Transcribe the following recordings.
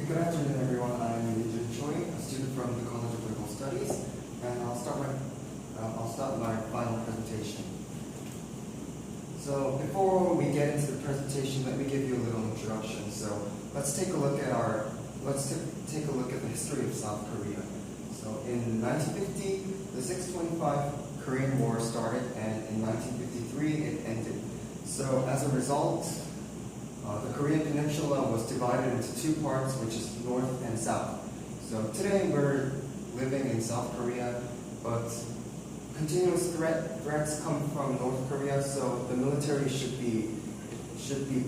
Good afternoon, everyone. I'm Choi, a student from the College of Political Studies, and I'll start my final presentation. So before we get into the presentation, let me give you a little introduction. So let's take a look at the history of South Korea. So in 1950, the 625 Korean War started, and in 1953 it ended. So as a result, the Korean Peninsula was divided into two parts, which is North and South. So today we're living in South Korea, but continuous threats come from North Korea, so the military should be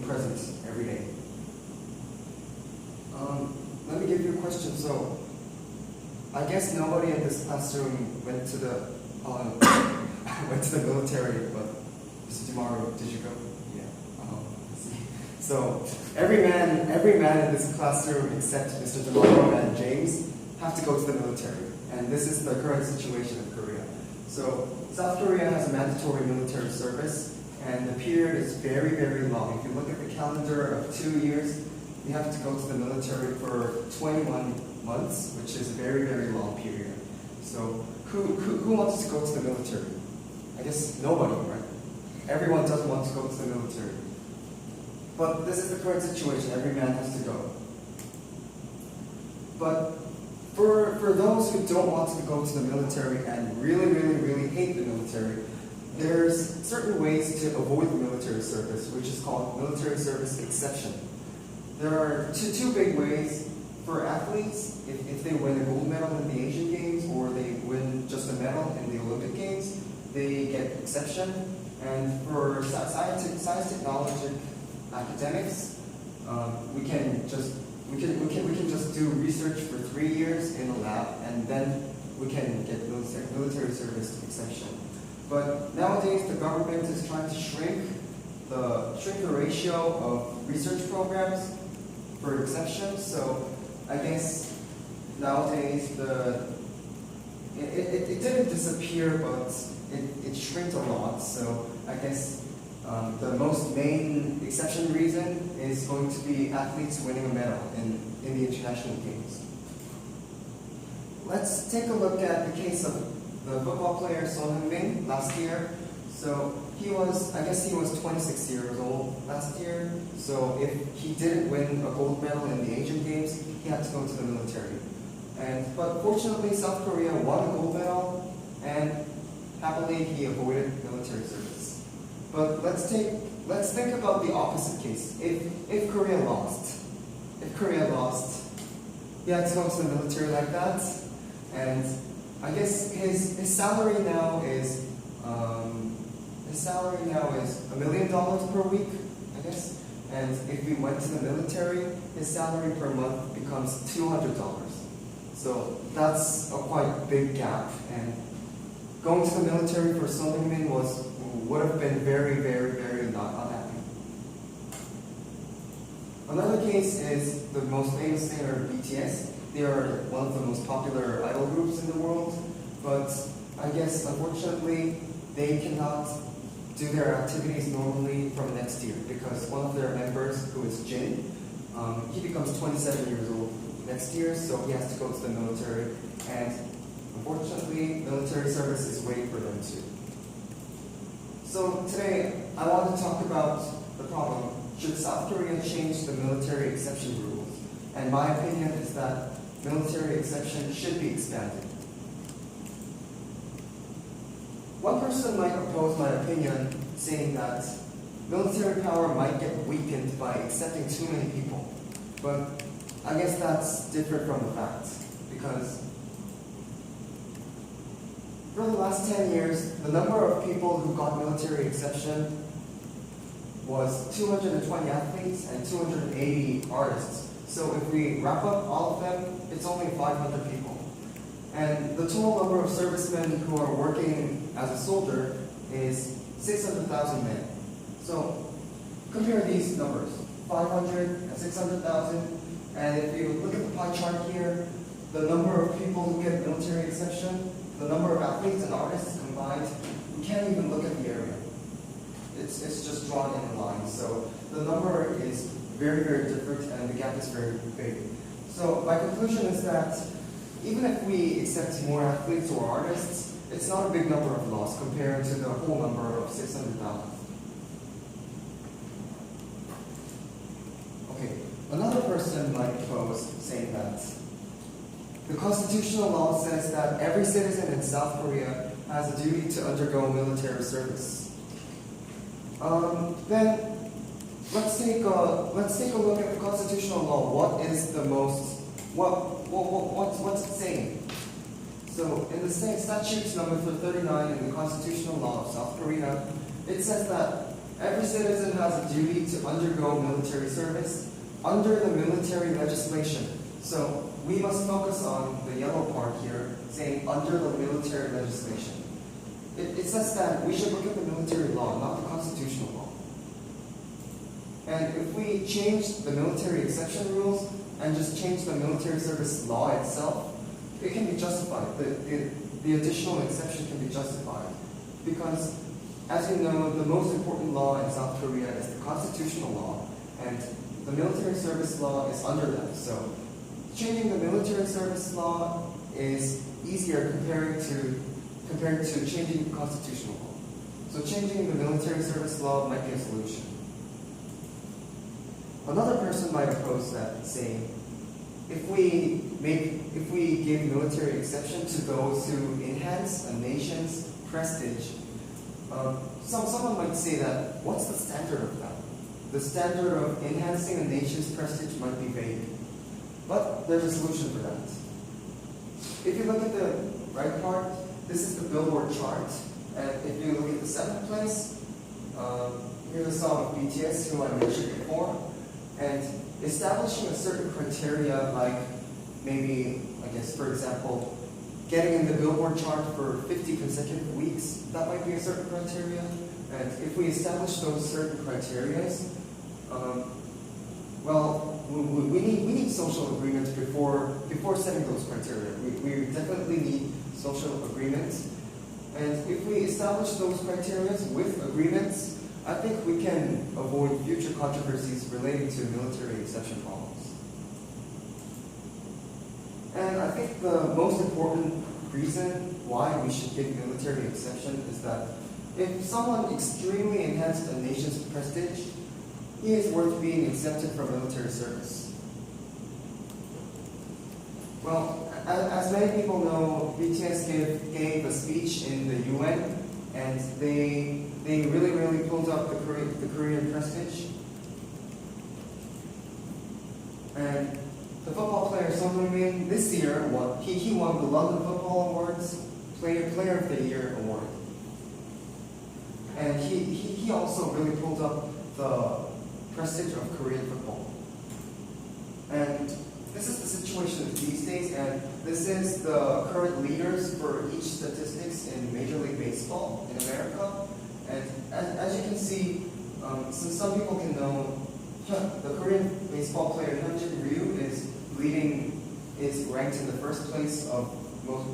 present every day. Let me give you a question. So I guess nobody in this classroom went to the military, but Mr. Tomorrow, did you go? So every man in this classroom except Mr. Tomorrow and James have to go to the military, and this is the current situation of Korea. So South Korea has a mandatory military service, and the period is very, very long. If you look at the calendar of 2 years, you have to go to the military for 21 months, which is a very, very long period. So who wants to go to the military? I guess nobody, right? Everyone doesn't want to go to the military. But this is the current situation. Every man has to go. But for those who don't want to go to the military and really hate the military, there's certain ways to avoid the military service, which is called military service exception. There are two big ways. For athletes, if they win a gold medal in the Asian Games or they win just a medal in the Olympic Games, they get exception. And for science, technology, academics, we can just do research for 3 years in a lab, and then we can get military service exemption. But nowadays, the government is trying to shrink the ratio of research programs for exceptions. So I guess nowadays it didn't disappear, but it shrinked a lot. So I guess the most main exception reason is going to be athletes winning a medal in the international games. Let's take a look at the case of the football player Son Heung-min last year. So I guess he was 26 years old last year. So if he didn't win a gold medal in the Asian Games, he had to go to the military. But fortunately, South Korea won a gold medal, and happily he avoided military service. But let's think about the opposite case. If Korea lost, he had to go to the military like that, and I guess his salary now is $1 million per week, I guess. And if we went to the military, his salary per month becomes $200. So that's a quite big gap. And going to the military for Son Heung-min would have been very not unhappy. Another case is the most famous singer BTS. They are one of the most popular idol groups in the world, but I guess unfortunately they cannot do their activities normally from next year because one of their members, who is Jin, he becomes 27 years old next year, so he has to go to the military, and unfortunately military service is waiting for them too. So today I want to talk about the problem: should South Korea change the military exception rules? And my opinion is that military exception should be expanded. One person might oppose my opinion, saying that military power might get weakened by accepting too many people. But I guess that's different from the fact, because for the last 10 years, the number of people who got military exception was 220 athletes and 280 artists. So if we wrap up all of them, it's only 500 people. And the total number of servicemen who are working as a soldier is 600,000 men. So compare these numbers, 500 and 600,000. And if you look at the pie chart here, the number of people who get military exception, the number of athletes and artists combined, we can't even look at the area. It's just drawn in a line. So the number is very different, and the gap is very big. So my conclusion is that even if we accept more athletes or artists, it's not a big number of loss compared to the whole number of 600,000. Okay, another person might propose saying that the constitutional law says that every citizen in South Korea has a duty to undergo military service. Then let's take a look at the constitutional law. What is the most what's it saying? So in the statute number 39 in the constitutional law of South Korea, it says that every citizen has a duty to undergo military service under the military legislation. So we must focus on the yellow part here, saying under the military legislation. It says that we should look at the military law, not the constitutional law. And if we change the military exception rules and just change the military service law itself, it can be justified. The additional exception can be justified. Because, as you know, the most important law in South Korea is the constitutional law, and the military service law is under that. So changing the military service law is easier compared to changing the constitutional law. So changing the military service law might be a solution. Another person might oppose that, saying, if we give military exception to those who enhance a nation's prestige, someone might say that, what's the standard of that? The standard of enhancing a nation's prestige might be vague. But there's a solution for that. If you look at the right part, this is the Billboard chart. And if you look at the 7th place, here's a song of BTS, who I mentioned before. And establishing a certain criteria, like maybe, I guess, for example, getting in the Billboard chart for 50 consecutive weeks, that might be a certain criteria. And if we establish those certain criteria, well, we need social agreements before setting those criteria. We definitely need social agreements. And if we establish those criteria with agreements, I think we can avoid future controversies relating to military exception problems. And I think the most important reason why we should give military exception is that if someone extremely enhanced a nation's prestige, he is worth being accepted for military service. Well, as many people know, BTS gave a speech in the UN, and they really pulled up the Korean prestige. And the football player Son Heung-min this year he won the London Football Awards Player of the Year award. And he also really pulled up the prestige of Korean football. And this is the situation these days, and this is the current leaders for each statistics in Major League Baseball in America. And as you can see, since some people can know, the Korean baseball player Hyunjin Ryu is ranked in the first place of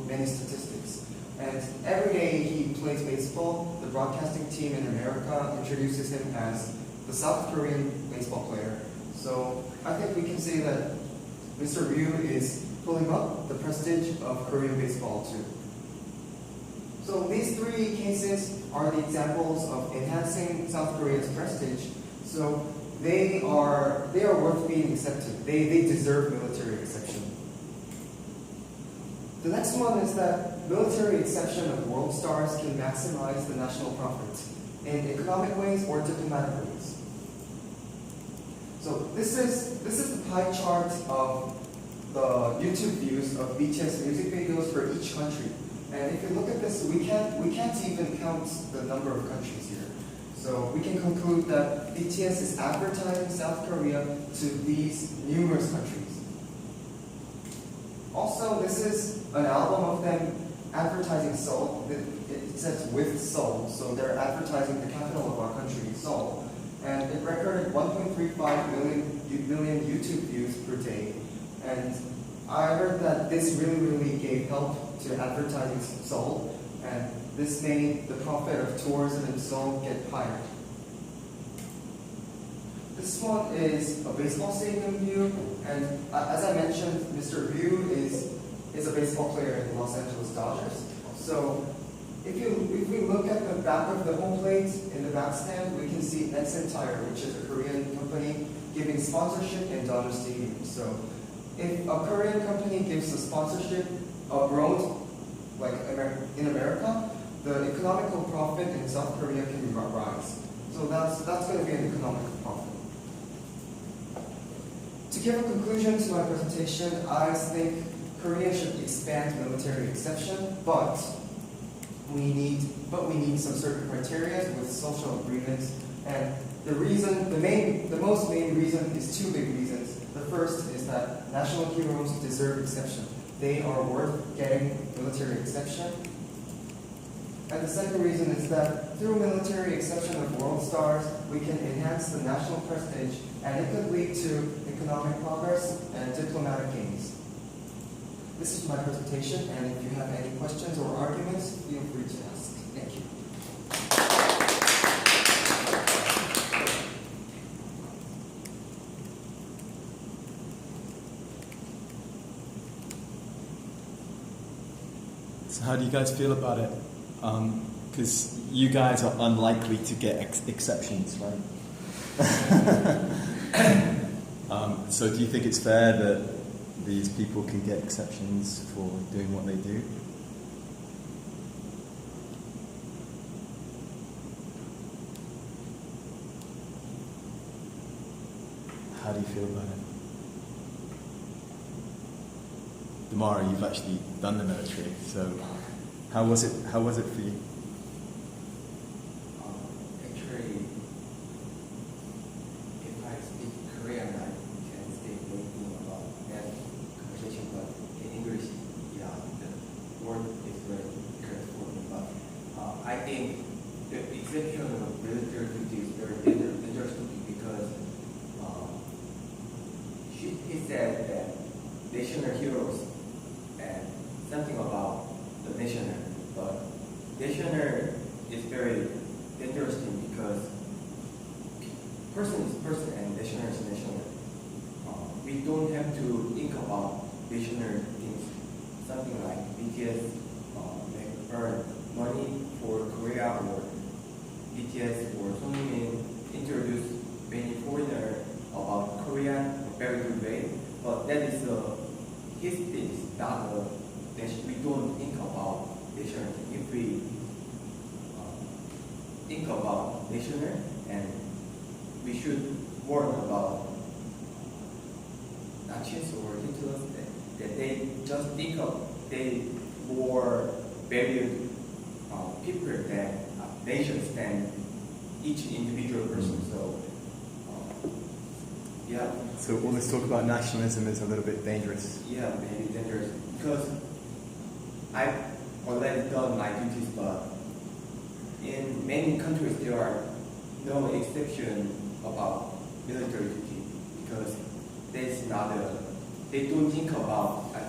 many statistics. And every day he plays baseball, the broadcasting team in America introduces him as the South Korean baseball player. So I think we can say that Mr. Ryu is pulling up the prestige of Korean baseball too. So these three cases are the examples of enhancing South Korea's prestige. So they are worth being accepted. They deserve military exception. The next one is that military exception of world stars can maximize the national profit in economic ways or diplomatic ways. So this is the pie chart of the YouTube views of BTS music videos for each country. And if you look at this, we can't even count the number of countries here. So we can conclude that BTS is advertising South Korea to these numerous countries. Also, this is an album of them advertising Seoul. It says with Seoul, so they're advertising the capital of our country, Seoul. And it recorded 1.35 million YouTube views per day. And I heard that this really gave help to advertising Seoul, and this made the profit of tourism in Seoul get higher. This one is a baseball stadium view, and as I mentioned, Mr. Ryu is a baseball player in the Los Angeles Dodgers. So if we look at the back of the home plate in the back stand, we can see Ensign Tire, which is a Korean company giving sponsorship in Dodger Stadium. So if a Korean company gives a sponsorship abroad, like in America, the economical profit in South Korea can rise. So that's going to be an economic profit. To give a conclusion to my presentation, I think Korea should expand military exception, but we need some certain criteria with social agreements. And the most main reason is two big reasons. The first is that national heroes deserve exception. They are worth getting military exception. And the second reason is that through military exception of world stars, we can enhance the national prestige, and it could lead to economic progress and diplomatic gains. This is my presentation, and if you have any questions or arguments, feel free to ask. Thank you. So how do you guys feel about it? Because you guys are unlikely to get exceptions, right? So do you think it's fair that these people can get exceptions for doing what they do? How do you feel about it? Damara, you've actually done the military, so how was it for you? Actually, if I speak Korean, I can say anything about that conversation, but in English, yeah, the word is very careful for me. But I think the exception of military duty is very interesting because he said that national heroes and something about the national, but national is very interesting because person is person and national is national. We don't have to think about national things. Something like BTS earn money for Korea, or BTS or Sonmin introduce many foreigners about Korea in a very good way. But that is his things, not we don't think about national. If we think about national, and we should warn about Nazis or Hitlers that they just think of they more valued people than nations than each individual person. So yeah. So all this talk about nationalism is a little bit dangerous. Yeah, maybe dangerous because I've already done my duties, but in many countries there are no exception about military duty because they don't think about